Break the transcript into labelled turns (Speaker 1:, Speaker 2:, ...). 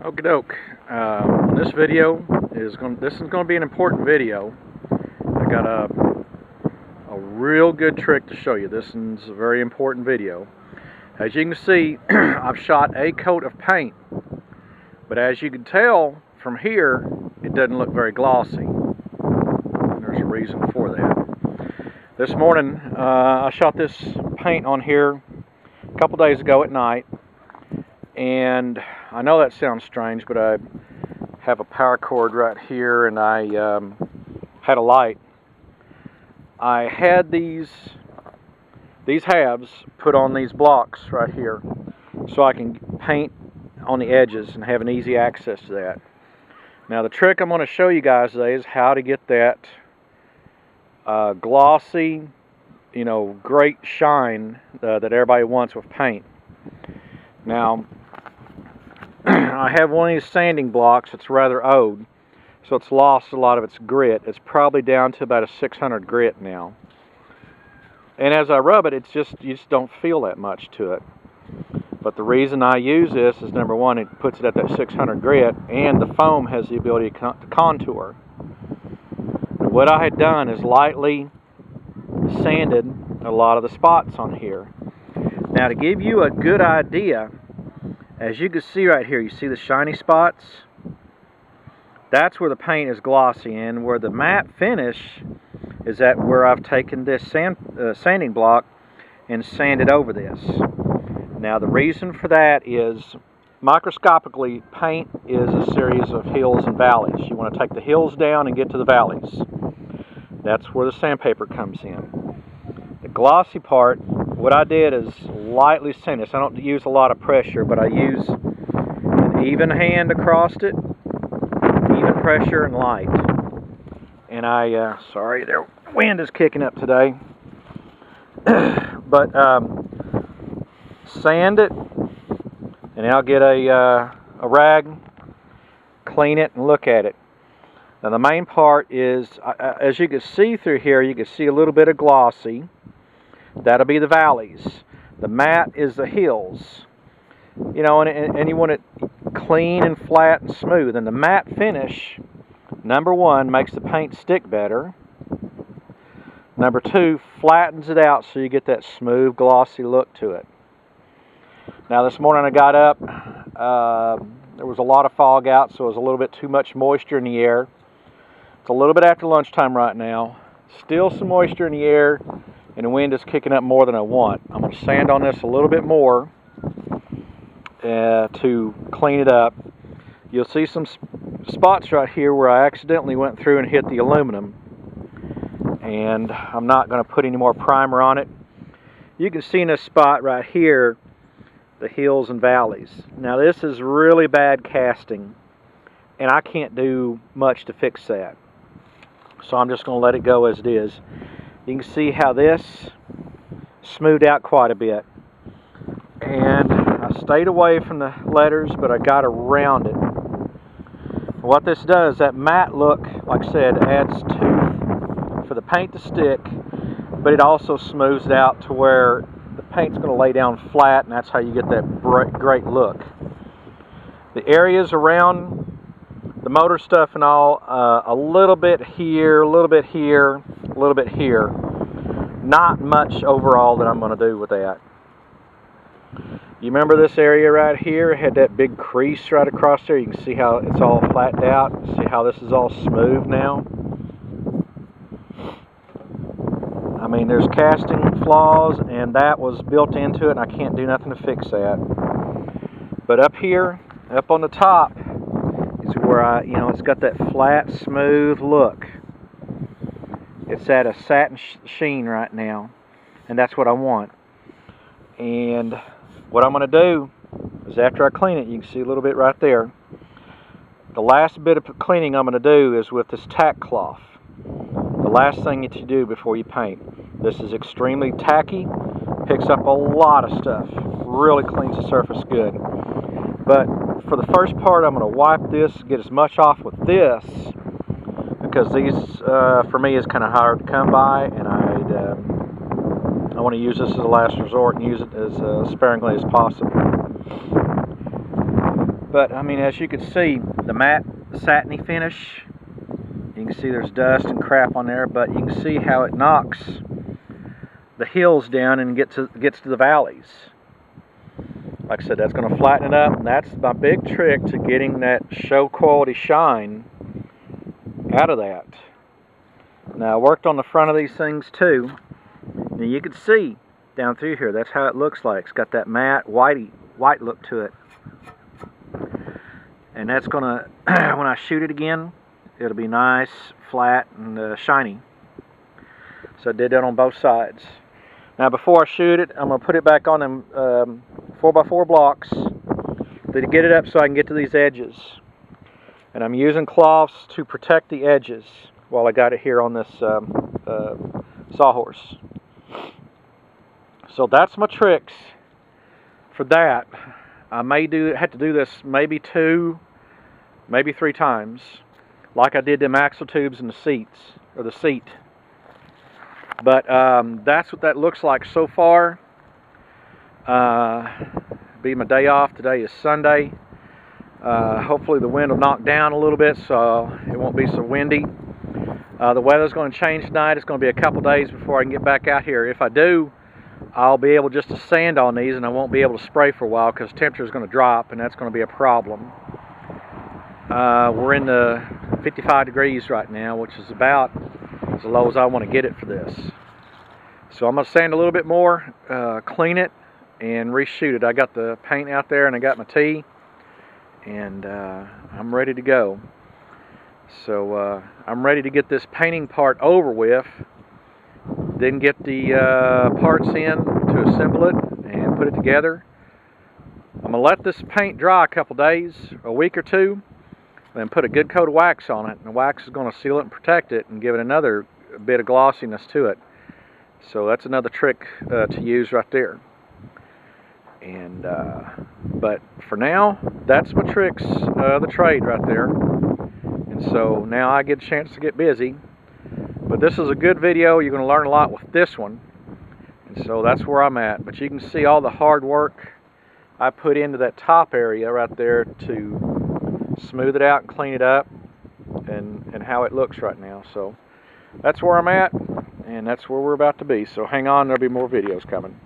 Speaker 1: Okie doke. This is going to be an important video. I got a real good trick to show you. This is a very important video. As you can see, I've shot a coat of paint, but as you can tell from here, it doesn't look very glossy. And there's a reason for that. This morning, I shot this paint on here a couple days ago at night, and I know that sounds strange, but I have a power cord right here, and I had a light. I had these halves put on these blocks right here so I can paint on the edges and have an easy access to that. Now the trick I'm going to show you guys today is how to get that glossy, great shine that everybody wants with paint. Now I have one of these sanding blocks. It's rather old, so it's lost a lot of its grit. It's probably down to about a 600 grit now. And as I rub it, you just don't feel that much to it. But the reason I use this is, number one, it puts it at that 600 grit, and the foam has the ability to contour. And what I had done is lightly sanded a lot of the spots on here. Now to give you a good idea, as you can see right here, you see the shiny spots? That's where the paint is glossy, and where the matte finish is at where I've taken this sanding block and sanded over this. Now the reason for that is, microscopically, paint is a series of hills and valleys. You want to take the hills down and get to the valleys. That's where the sandpaper comes in. The glossy part, what I did is lightly sand this. I don't use a lot of pressure, but I use an even hand across it, even pressure and light. And sorry, the wind is kicking up today. But sand it, and I'll get a rag, clean it, and look at it. Now the main part is, as you can see through here, you can see a little bit of glossy. That'll be the valleys. The matte is the hills. And you want it clean and flat and smooth. And the matte finish, number one, makes the paint stick better. Number two, flattens it out so you get that smooth, glossy look to it. Now this morning I got up, there was a lot of fog out, so it was a little bit too much moisture in the air. It's a little bit after lunchtime right now. Still some moisture in the air, and the wind is kicking up more than I want. I'm going to sand on this a little bit more to clean it up. You'll see some spots right here where I accidentally went through and hit the aluminum, and I'm not going to put any more primer on it. You can see in this spot right here the hills and valleys. Now this is really bad casting, and I can't do much to fix that, so I'm just going to let it go as it is. You can see how this smoothed out quite a bit, and I stayed away from the letters, but I got around it. What this does, that matte look, like I said, adds tooth for the paint to stick, but it also smooths it out to where the paint's going to lay down flat, and that's how you get that great look. The areas around the motor stuff and all, a little bit here, a little bit here, a little bit here. Not much overall that I'm going to do with that. You remember this area right here had that big crease right across there? You can see how it's all flattened out. See how this is all smooth now? I mean, there's casting flaws, and that was built into it, and I can't do nothing to fix that. But up here, up on the top, is where it's got that flat, smooth look. It's at a satin sheen right now, and that's what I want. And what I'm going to do is, after I clean it, you can see a little bit right there. The last bit of cleaning I'm going to do is with this tac-cloth. The last thing that you do before you paint. This is extremely tacky, picks up a lot of stuff, really cleans the surface good. But for the first part, I'm going to wipe this, get as much off with this, because these, for me, is kind of hard to come by, and I want to use this as a last resort and use it as sparingly as possible. But I mean, as you can see, the matte satiny finish, you can see there's dust and crap on there, but you can see how it knocks the hills down and gets to the valleys. Like I said, that's going to flatten it up, and that's my big trick to getting that show quality shine out of that. Now I worked on the front of these things too. Now you can see down through here, that's how it looks like. It's got that matte white look to it. And that's gonna, when I shoot it again, it'll be nice, flat, and shiny. So I did that on both sides. Now before I shoot it, I'm gonna put it back on them 4x4 blocks to get it up so I can get to these edges. And I'm using cloths to protect the edges while I got it here on this sawhorse. So that's my tricks for that. I may have to do this maybe 2, maybe 3 times, like I did them axle tubes and the seats, or the seat. But that's what that looks like so far. Be my day off. Today is Sunday. Hopefully the wind will knock down a little bit so it won't be so windy. The weather's going to change tonight. It's going to be a couple days before I can get back out here. If I do, I'll be able just to sand on these, and I won't be able to spray for a while because temperature is going to drop, and that's going to be a problem. We're in the 55 degrees right now, which is about as low as I want to get it for this. So I'm going to sand a little bit more, clean it, and reshoot it. I got the paint out there, and I got my tea, and I'm ready to go. So I'm ready to get this painting part over with, then get the parts in to assemble it and put it together. I'm going to let this paint dry a couple days, a week or two, then put a good coat of wax on it, and the wax is going to seal it and protect it and give it another bit of glossiness to it. So that's another trick to use right there. And but for now, that's my tricks of the trade right there. And so now I get a chance to get busy. But this is a good video. You're going to learn a lot with this one. And so that's where I'm at. But you can see all the hard work I put into that top area right there to smooth it out and clean it up, and how it looks right now. So that's where I'm at, and that's where we're about to be. So hang on, there'll be more videos coming.